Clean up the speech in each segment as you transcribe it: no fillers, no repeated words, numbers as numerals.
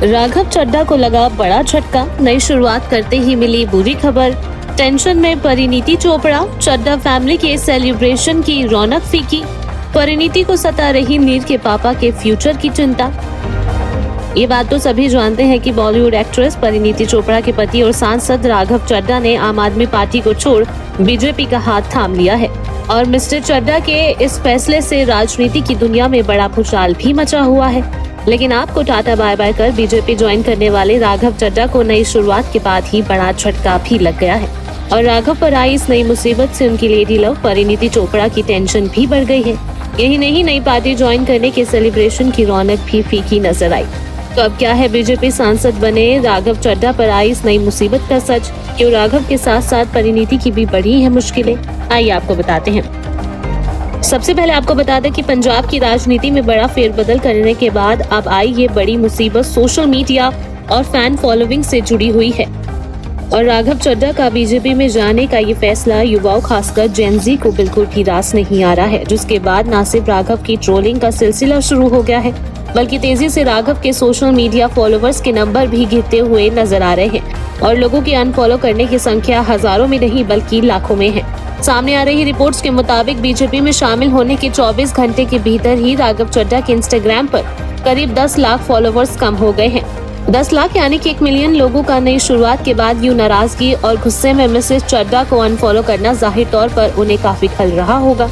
राघव चड्ढा को लगा बड़ा झटका, नई शुरुआत करते ही मिली बुरी खबर। टेंशन में परिणीति चोपड़ा, चड्ढा फैमिली के सेलिब्रेशन की रौनक फीकी। परिणीति को सता रही नीर के पापा के फ्यूचर की चिंता। ये बात तो सभी जानते हैं कि बॉलीवुड एक्ट्रेस परिणीति चोपड़ा के पति और सांसद राघव चड्ढा ने आम आदमी पार्टी को छोड़ बीजेपी का हाथ थाम लिया है और मिस्टर चड्ढा के इस फैसले से राजनीति की दुनिया में बड़ा भूचाल भी मचा हुआ है। लेकिन आपको टाटा बाय बाय कर बीजेपी ज्वाइन करने वाले राघव चड्ढा को नई शुरुआत के बाद ही बड़ा झटका भी लग गया है और राघव पर आई इस नई मुसीबत से उनकी लेडी लव परिणीति चोपड़ा की टेंशन भी बढ़ गई है। यही नहीं, नई पार्टी ज्वाइन करने के सेलिब्रेशन की रौनक भी फीकी नजर आई। तो अब क्या है बीजेपी सांसद बने राघव चड्ढा पर आई इस नई मुसीबत का सच? क्यों राघव के साथ साथ परिणीति की भी बढ़ी है मुश्किलें? आइए आपको बताते हैं। सबसे पहले आपको बता दें कि पंजाब की राजनीति में बड़ा फेरबदल करने के बाद अब आई ये बड़ी मुसीबत सोशल मीडिया और फैन फॉलोइंग से जुड़ी हुई है। और राघव चड्ढा का बीजेपी में जाने का ये फैसला युवाओं खासकर जेन ज़ी को बिल्कुल भी रास नहीं आ रहा है, जिसके बाद न सिर्फ राघव की ट्रोलिंग का सिलसिला शुरू हो गया है बल्कि तेजी से राघव के सोशल मीडिया फॉलोवर्स के नंबर भी गिरते हुए नजर आ रहे हैं और लोगों के अनफॉलो करने की संख्या हजारों में नहीं बल्कि लाखों में है। सामने आ रही रिपोर्ट्स के मुताबिक बीजेपी में शामिल होने के 24 घंटे के भीतर ही राघव चड्ढा के इंस्टाग्राम पर करीब 10 लाख फॉलोवर्स कम हो गए हैं। 10 लाख यानी कि 1 मिलियन लोगों का नई शुरुआत के बाद यूं नाराजगी और गुस्से में मिसेस चड्ढा को अनफॉलो करना जाहिर तौर पर उन्हें काफी खल रहा होगा।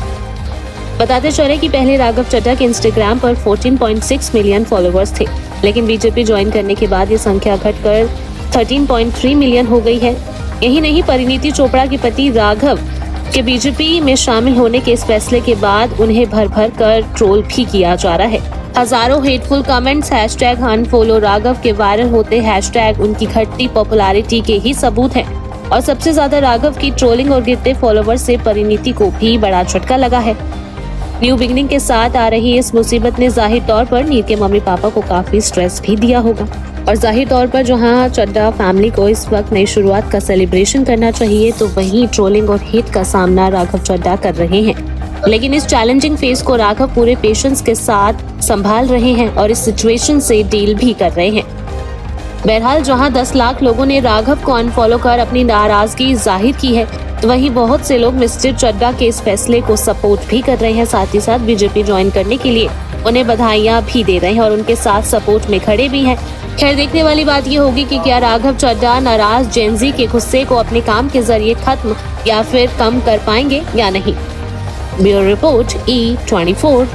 बताते चले कि पहले राघव चड्ढा के इंस्टाग्राम पर 14.6 मिलियन फॉलोवर्स थे, लेकिन बीजेपी ज्वाइन करने के बाद ये संख्या घटकर 13.3 मिलियन हो गई है। यही नहीं, परिणीति चोपड़ा के पति राघव के बीजेपी में शामिल होने के इस फैसले के बाद उन्हें भर भर कर ट्रोल भी किया जा रहा है। हजारों hateful comments hashtag unfollow Raghav के वायरल होते हैशटैग उनकी घटती पॉपुलैरिटी के ही सबूत हैं। और सबसे ज्यादा राघव की ट्रोलिंग और गिरते फॉलोवर्स से परिणीति को भी बड़ा झटका लगा है। न्यू बिगनिंग के साथ आ रही इस मुसीबत ने जाहिर तौर पर नीर के मम्मी पापा को काफी स्ट्रेस भी दिया होगा और जाहिर तौर पर जहां चड्ढा फैमिली को इस वक्त नई शुरुआत का सेलिब्रेशन करना चाहिए तो वहीं ट्रोलिंग और हिट का सामना राघव चड्ढा कर रहे हैं। लेकिन इस चैलेंजिंग फेज को राघव पूरे पेशेंस के साथ संभाल रहे हैं और इस सिचुएशन से डील भी कर रहे हैं। बहरहाल जहां 10 लाख लोगों ने राघव को अनफॉलो कर अपनी नाराजगी जाहिर की है तो वहीं बहुत से लोग मिस्टर चड्ढा के इस फैसले को सपोर्ट भी कर रहे हैं। साथ ही साथ बीजेपी ज्वाइन करने के लिए उन्हें बधाइयां भी दे रहे हैं और उनके साथ सपोर्ट में खड़े भी हैं। खैर, देखने वाली बात ये होगी कि क्या राघव चड्ढा नाराज जेन ज़ी के गुस्से को अपने काम के जरिए खत्म या फिर कम कर पाएंगे या नहीं। Bureau report E24।